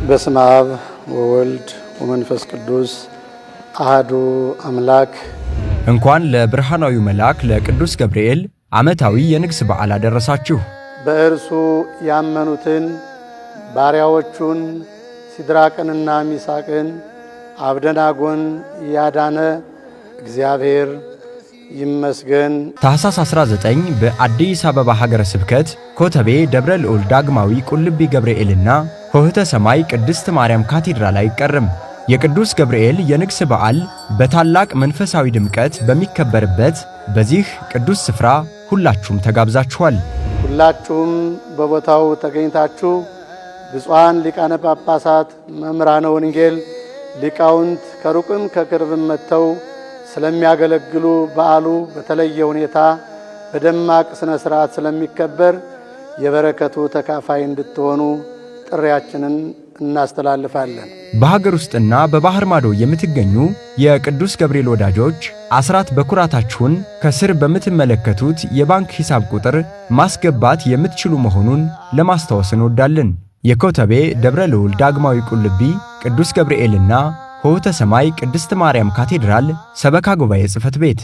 በስመ አብ ወወልድ ወመንፈስ ቅዱስ አሐዱ አምላክ። እንኳን ለብርሃናዊው መልአክ ለቅዱስ ገብርኤል ዓመታዊ የንግስ በዓል አደረሳችሁ። በእርሱ ያመኑትን ባሪያዎቹን ሲድራቅንና ሚሳቅን አብደናጎን ያዳነ እግዚአብሔር ይመስገን። ታኅሳስ 19 በአዲስ አበባ ሀገረ ስብከት ኮተቤ ደብረ ልዑል ዳግማዊ ቁልቢ ገብርኤልና ሆህተ ሰማይ ቅድስት ማርያም ካቴድራል አይቀርም። የቅዱስ ገብርኤል የንግስ በዓል በታላቅ መንፈሳዊ ድምቀት በሚከበርበት በዚህ ቅዱስ ስፍራ ሁላችሁም ተጋብዛችኋል። ሁላችሁም በቦታው ተገኝታችሁ ብፁዓን ሊቃነ ጳጳሳት፣ መምህራነ ወንጌል፣ ሊቃውንት ከሩቅም ከቅርብም መጥተው ስለሚያገለግሉ በዓሉ በተለየ ሁኔታ በደማቅ ስነ ስርዓት ስለሚከበር የበረከቱ ተካፋይ እንድትሆኑ ጥሪያችንን እናስተላልፋለን። በሀገር ውስጥና በባህር ማዶ የምትገኙ የቅዱስ ገብርኤል ወዳጆች አስራት በኩራታችሁን ከስር በምትመለከቱት የባንክ ሂሳብ ቁጥር ማስገባት የምትችሉ መሆኑን ለማስታወስ እንወዳለን። የኮተቤ ደብረ ልዑል ዳግማዊ ቁልቢ ቅዱስ ገብርኤልና ሆህተ ሰማይ ቅድስት ማርያም ካቴድራል ሰበካ ጉባኤ ጽሕፈት ቤት